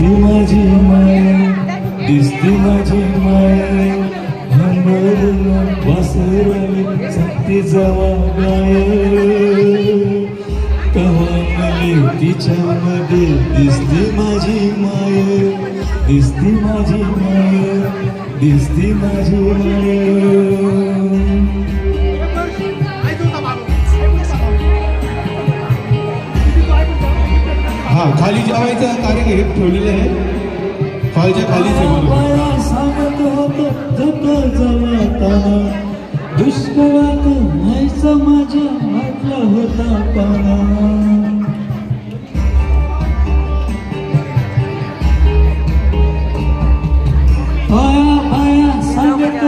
दिसती माझी माया दिसती माझी माया हंबरला वासराले सांगते जावा गाय कवाली तिच्यामध्ये दिसती माझी माया दिसती माझी माया दिसती माझी माया हा खाली जेवायचा कार्यक्रम ठेवलेला आहे खालच्या खाली सांगत होत जवळताना दुष्काळात नाहीचा माझ्या हातला होता पाना पाया सांगत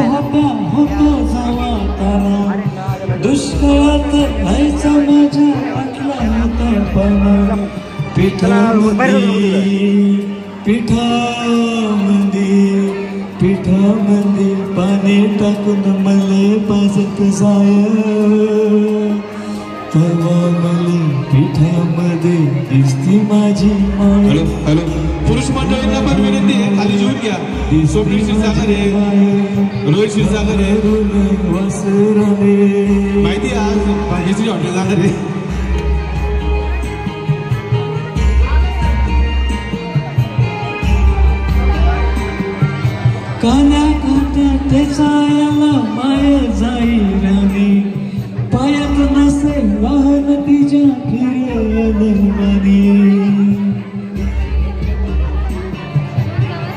होतो जवळताना दुष्काळात नाहीचा माझ्या हातला होता पाना पिठामध्ये पाणी टाकून मले पाजत जाय तवा मले पिठामध्ये दिसती माझी माया हॅलो पुरुष मंडळींना पण विनंती आहे खाली जेवून घ्या स्वप्नील क्षीरसागर आहे रोहित क्षीरसागर आहे माहिती आहे आज भाजीची हॉटेल जाणार आहे कान्या काट्या त्याचायला माय जाईल आणि पायात नसे वाहन तिच्या फिरवणी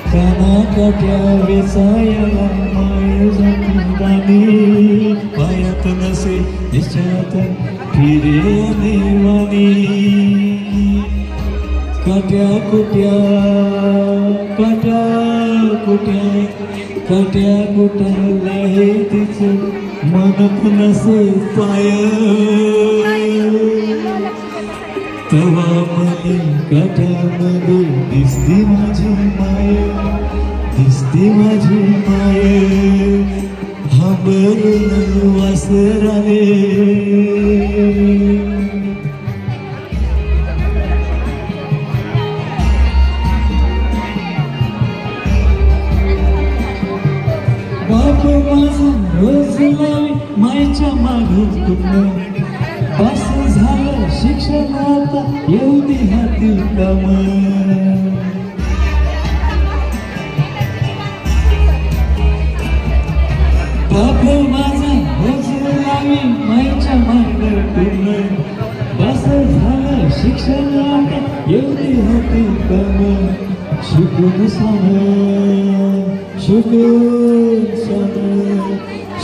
काना काट्या वेचायला माय जाईल पायात नसे तिच्यात फिरवणी काट्या कुट्या काट्या कुट्या काट्या कुट्याला हे तिचं मनत नसे पाय तवा मध्ये काट्यामध्ये दिसती माझी माया दिसती माझी माया हंबरून वासराले बाप माझा रोज लावी मायच्या मागं बस झालं शिक्षण आता येऊ दे हाती काम बाप माझा रोज लावी मायच्या मागं बस झालं शिक्षण आता येऊ दे हाती काम शिकून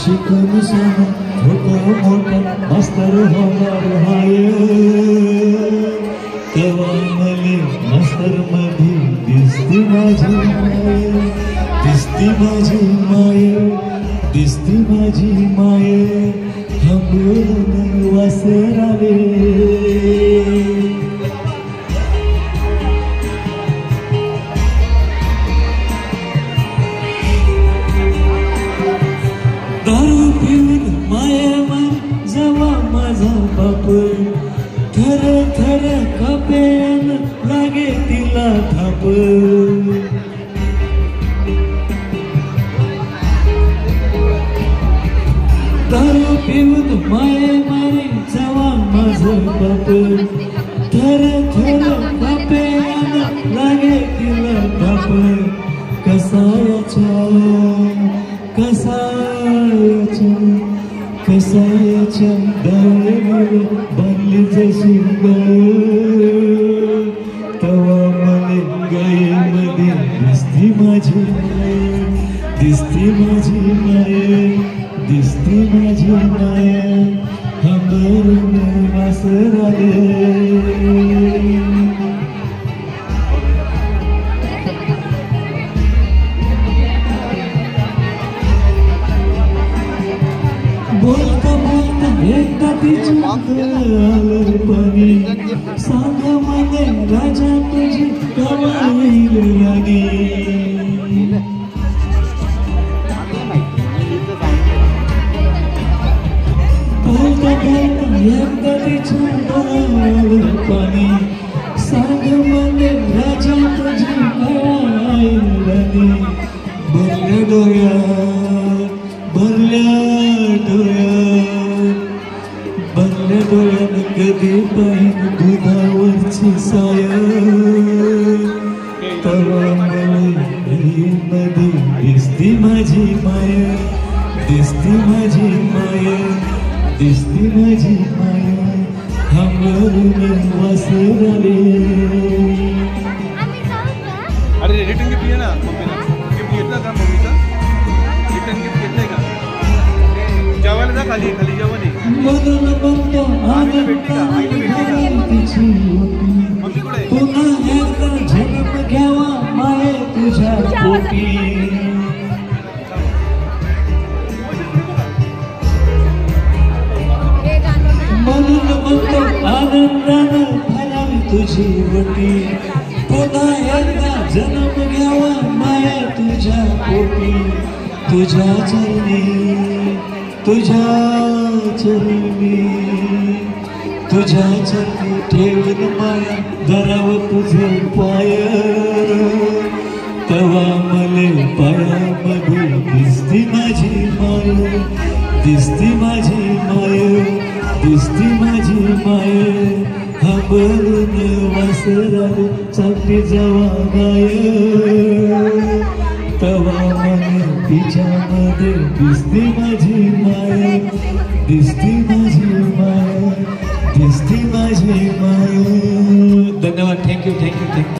शिकून सांग मोठा मास्तर होणार हाय तेव्हा मले मास्तर मध्ये दिसती माझी माया दिसती माझी माया दिसती माझी माया हंबरून वासराले दारू पिऊन मायावर जवा माझा बाप थर थर कापेन लागे तिला थाप दारू पिऊन मायावर जवा माझा बाप थर थर कापेन लागे तिला थाप कसायाच्या कसायाच्या दावेवर बनली जशी तवा मले गायीमध्ये दिसती माझी माया दिसती माझी माया दिसती माझी माया हंबरून वासराले बोलता बोलता एकदा तिच्या आलं पाणी सांग मला राजा तुझी कवा येईल राणी बोलता बोलता एकदा तिच्या आलं पाणी सांग मला राजा तुझी पाहिनी भरल्या डोळ्यात भरल्या डोळ्यानं कधी पाहिन दुधावरची साय तवा मध्ये दिसती माझी माया दिसती माझी माया दिसती माझी माया हमरून वासर आले अरे रिटर्न गिफ्ट घे ना मम्मीला गिफ्ट घेतलं का मम्मीचं रिटर्न गिफ्ट घेतलंय का जेवायला जा खाली खाली जेवण आहे म्हणून बघतो आईला भेटली का मम्मी कुठे पुन्हा एकदा जन्म घ्यावा माये तुझ्या पोटी म्हणून बघतो आनंदानं फरावी तुझी वटी पुन्हा एकदा जन्म घ्यावा माये तुझ्या पोटी तुझ्या चरणी ठेवून माया धरावं तुझे पाय तवा मले पायामध्ये दिसती माझी माय दिसती माझी माय दिसती माझी माय हंबरून वासराला चालती जावा गाय तवा मले तिच्यामध्ये दिसती माझी माय दिसती माझी माय दिसती माझी माय. धन्यवाद. थँक्यू.